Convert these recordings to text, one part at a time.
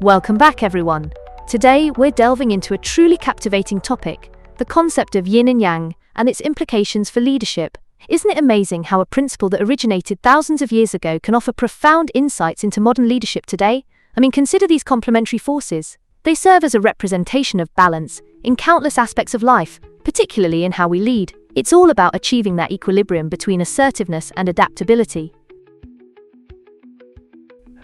Welcome back, everyone. Today, we're delving into a truly captivating topic, the concept of yin and yang, and its implications for leadership. Isn't it amazing how a principle that originated thousands of years ago can offer profound insights into modern leadership today? Consider these complementary forces. They serve as a representation of balance in countless aspects of life, particularly in how we lead. It's all about achieving that equilibrium between assertiveness and adaptability.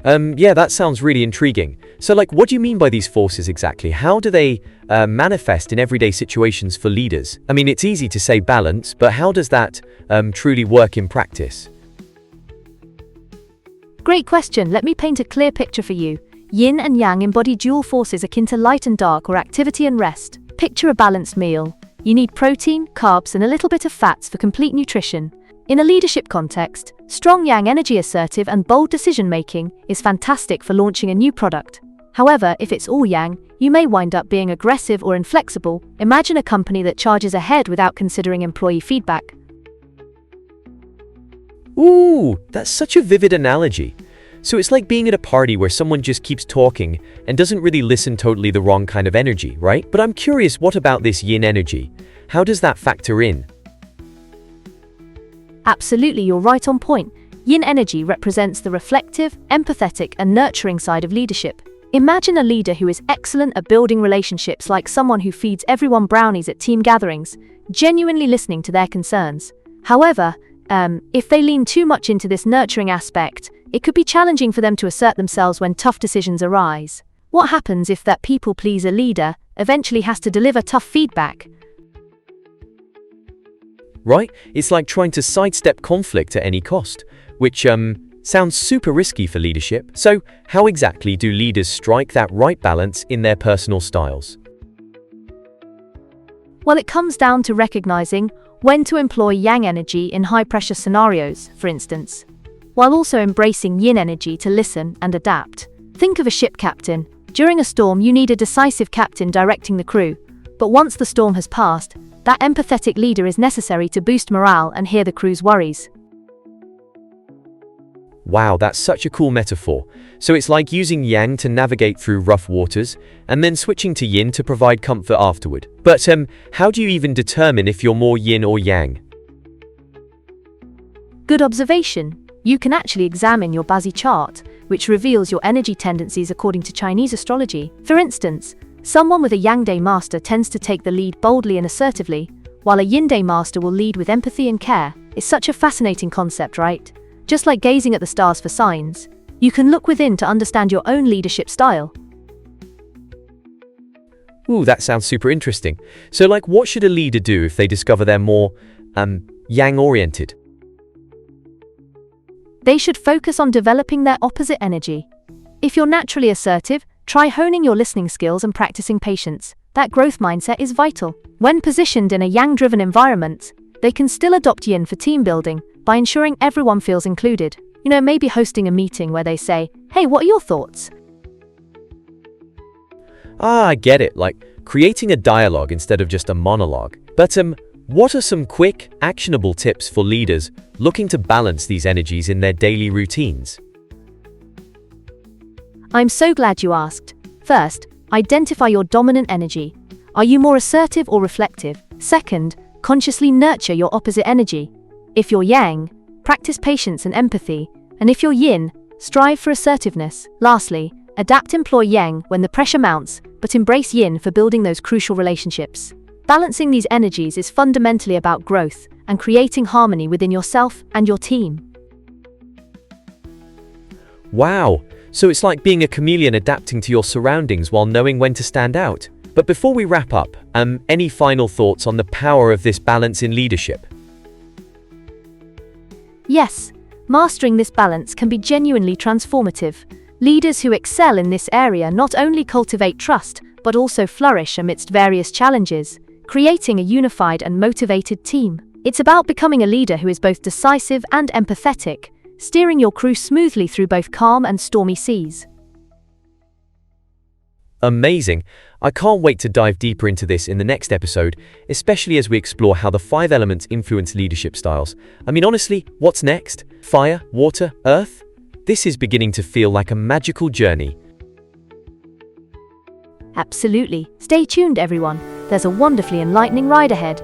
Yeah, that sounds really intriguing. So, what do you mean by these forces exactly? How do they manifest in everyday situations for leaders? It's easy to say balance, but how does that truly work in practice? Great question. Let me paint a clear picture for you. Yin and yang embody dual forces akin to light and dark, or activity and rest. Picture a balanced meal. You need protein, carbs, and a little bit of fats for complete nutrition. In a leadership context, strong yang energy, assertive and bold decision-making, is fantastic for launching a new product. However, if it's all yang, you may wind up being aggressive or inflexible. Imagine a company that charges ahead without considering employee feedback. Ooh, that's such a vivid analogy. So it's like being at a party where someone just keeps talking and doesn't really listen, totally the wrong kind of energy, right? But I'm curious, what about this yin energy? How does that factor in? Absolutely, you're right on point. Yin energy represents the reflective, empathetic, and nurturing side of leadership. Imagine a leader who is excellent at building relationships, like someone who feeds everyone brownies at team gatherings, genuinely listening to their concerns. However, if they lean too much into this nurturing aspect, it could be challenging for them to assert themselves when tough decisions arise. What happens if that people-pleaser leader eventually has to deliver tough feedback? Right? It's like trying to sidestep conflict at any cost, which sounds super risky for leadership. So, how exactly do leaders strike that right balance in their personal styles? Well, it comes down to recognizing when to employ yang energy in high-pressure scenarios, for instance, while also embracing yin energy to listen and adapt. Think of a ship captain. During a storm, you need a decisive captain directing the crew. But once the storm has passed, that empathetic leader is necessary to boost morale and hear the crew's worries. Wow, that's such a cool metaphor. So it's like using yang to navigate through rough waters, and then switching to yin to provide comfort afterward. But how do you even determine if you're more yin or yang? Good observation. You can actually examine your BaZi chart, which reveals your energy tendencies according to Chinese astrology. For instance, someone with a Yang Day master tends to take the lead boldly and assertively, while a Yin Day master will lead with empathy and care. It's such a fascinating concept, right? Just like gazing at the stars for signs, you can look within to understand your own leadership style. Ooh, that sounds super interesting. So what should a leader do if they discover they're more yang-oriented? They should focus on developing their opposite energy. If you're naturally assertive, try honing your listening skills and practicing patience. That growth mindset is vital. When positioned in a yang-driven environment, they can still adopt yin for team building by ensuring everyone feels included. Maybe hosting a meeting where they say, "Hey, what are your thoughts?" I get it, like creating a dialogue instead of just a monologue. But what are some quick, actionable tips for leaders looking to balance these energies in their daily routines? I'm so glad you asked. First, identify your dominant energy. Are you more assertive or reflective? Second, consciously nurture your opposite energy. If you're yang, practice patience and empathy. And if you're yin, strive for assertiveness. Lastly, employ yang when the pressure mounts, but embrace yin for building those crucial relationships. Balancing these energies is fundamentally about growth and creating harmony within yourself and your team. Wow! So it's like being a chameleon, adapting to your surroundings while knowing when to stand out. But before we wrap up, any final thoughts on the power of this balance in leadership? Yes, mastering this balance can be genuinely transformative. Leaders who excel in this area not only cultivate trust, but also flourish amidst various challenges, creating a unified and motivated team. It's about becoming a leader who is both decisive and empathetic, steering your crew smoothly through both calm and stormy seas. Amazing! I can't wait to dive deeper into this in the next episode, especially as we explore how the 5 elements influence leadership styles. Honestly, what's next? Fire, water, earth? This is beginning to feel like a magical journey. Absolutely. Stay tuned, everyone. There's a wonderfully enlightening ride ahead.